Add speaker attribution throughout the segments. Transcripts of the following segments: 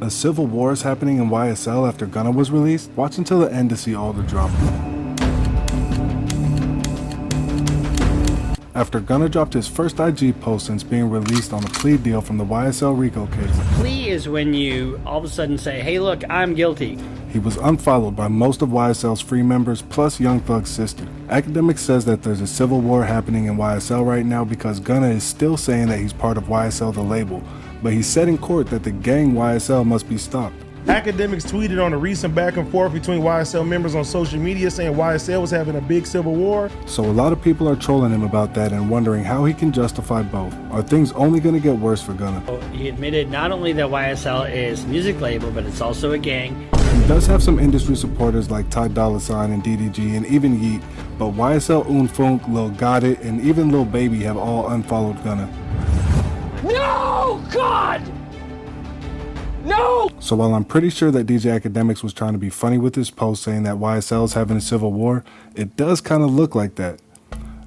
Speaker 1: A civil war is happening in YSL after Gunna was released? Watch until the end to see all the drama. After Gunna dropped his first IG post since being released on a plea deal from the YSL RICO case.
Speaker 2: Plea is when you all of a sudden say, hey look, I'm guilty.
Speaker 1: He was unfollowed by most of YSL's free members plus Young Thug's sister. Academics says that there's a civil war happening in YSL right now because Gunna is still saying that he's part of YSL the label, but he said in court that the gang YSL must be stopped.
Speaker 3: Academics tweeted on a recent back and forth between YSL members on social media saying YSL was having a big civil war.
Speaker 1: So a lot of people are trolling him about that and wondering how he can justify both. Are things only going to get worse for Gunna?
Speaker 2: He admitted not only that YSL is a music label, but it's also a gang.
Speaker 1: He does have some industry supporters like Ty Dolla $ign and DDG and even Yeet, but YSL, Unfunk, Lil Got It, and even Lil Baby have all unfollowed Gunna.
Speaker 4: No! God! No!
Speaker 1: So while I'm pretty sure that DJ Academics was trying to be funny with his post saying that YSL is having a civil war, it does kind of look like that.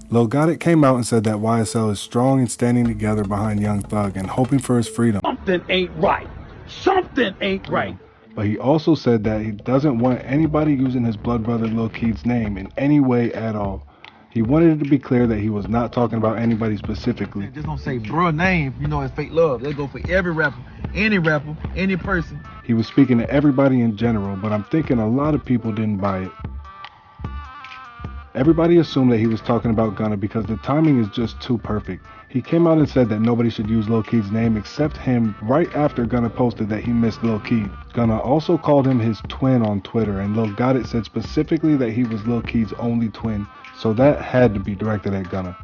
Speaker 1: Lil Got It came out and said that YSL is strong and standing together behind Young Thug and hoping for his freedom.
Speaker 4: Something ain't right. Something ain't right.
Speaker 1: But he also said that he doesn't want anybody using his blood brother Lil Keith's name in any way at all. He wanted it to be clear that he was not talking about anybody specifically.
Speaker 5: Just don't say bruh name, you know it's fake love. They go for every rapper, any person.
Speaker 1: He was speaking to everybody in general, but I'm thinking a lot of people didn't buy it. Everybody assumed that he was talking about Gunna because the timing is just too perfect. He came out and said that nobody should use Lil Keith's name except him right after Gunna posted that he missed Lil Keith. Gunna also called him his twin on Twitter, and Lil Got It said specifically that he was Lil Keith's only twin, so that had to be directed at Gunna.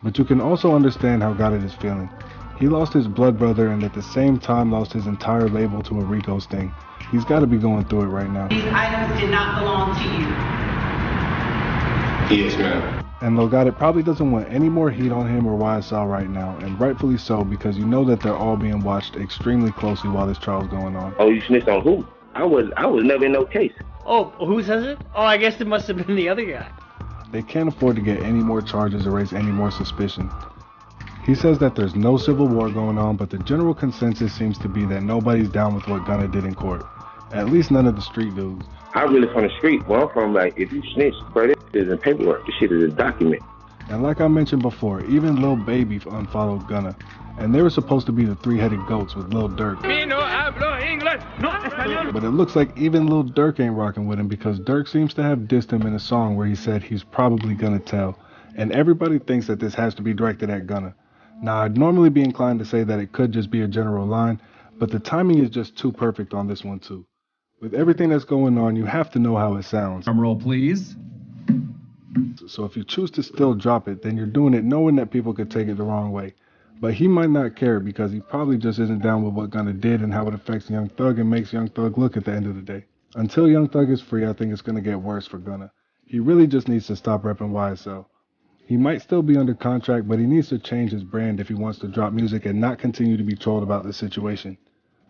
Speaker 1: But you can also understand how Got It is feeling. He lost his blood brother and at the same time lost his entire label to a RICO sting. He's got to be going through it right now.
Speaker 6: These items did not belong to you.
Speaker 7: Yes, ma'am.
Speaker 1: And Lil Got It probably doesn't want any more heat on him or YSL right now, and rightfully so, because you know that they're all being watched extremely closely while this trial's going on.
Speaker 7: Oh, you snitched on who? I was never in no case.
Speaker 2: Oh, who says it? Oh, I guess it must have been the other guy.
Speaker 1: They can't afford to get any more charges or raise any more suspicion. He says that there's no civil war going on, but the general consensus seems to be that nobody's down with what Gunna did in court. At least none of the street dudes.
Speaker 7: I really from the street. Where I'm from, like, if you snitch, bro, this isn't paperwork. This shit is a document.
Speaker 1: And like I mentioned before, even Lil Baby unfollowed Gunna. And they were supposed to be the three-headed goats with Lil Durk. But it looks like even Lil Durk ain't rocking with him because Durk seems to have dissed him in a song where he said he's probably gonna tell. And everybody thinks that this has to be directed at Gunna. Now, I'd normally be inclined to say that it could just be a general line, but the timing is just too perfect on this one too. With everything that's going on, you have to know how it sounds.
Speaker 8: Drum roll, please.
Speaker 1: So if you choose to still drop it, then you're doing it knowing that people could take it the wrong way. But he might not care because he probably just isn't down with what Gunna did and how it affects Young Thug and makes Young Thug look at the end of the day. Until Young Thug is free, I think it's going to get worse for Gunna. He really just needs to stop repping YSL. He might still be under contract, but he needs to change his brand if he wants to drop music and not continue to be trolled about the situation.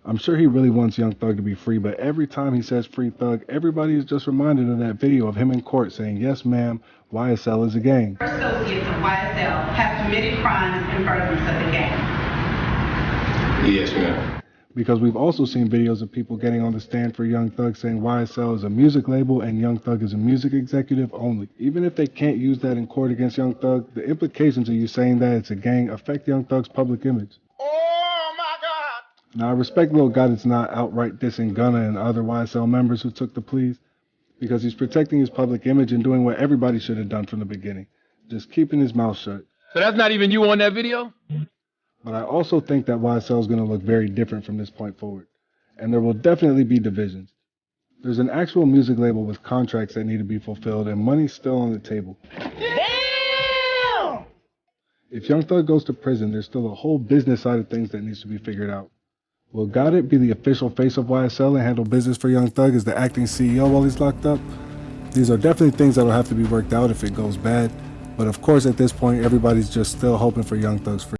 Speaker 1: I'm sure he really wants Young Thug to be free, but every time he says free Thug, everybody is just reminded of that video of him in court saying, yes ma'am, YSL is a gang.
Speaker 6: Associates of YSL have committed crimes in furtherance of the gang.
Speaker 7: Yes, ma'am.
Speaker 1: Because we've also seen videos of people getting on the stand for Young Thug saying YSL is a music label and Young Thug is a music executive only. Even if they can't use that in court against Young Thug, the implications of you saying that it's a gang affect Young Thug's public image. Now, I respect Lil Got It's not outright dissing Gunna and other YSL members who took the pleas, because he's protecting his public image and doing what everybody should have done from the beginning, just keeping his mouth shut.
Speaker 8: So that's not even you on that video?
Speaker 1: But I also think that YSL is going to look very different from this point forward, and there will definitely be divisions. There's an actual music label with contracts that need to be fulfilled, and money's still on the table.
Speaker 4: Damn!
Speaker 1: If Young Thug goes to prison, there's still a whole business side of things that needs to be figured out. Will Got It be the official face of YSL and handle business for Young Thug as the acting CEO while he's locked up? These are definitely things that will have to be worked out if it goes bad. But of course, at this point, everybody's just still hoping for Young Thug's freedom.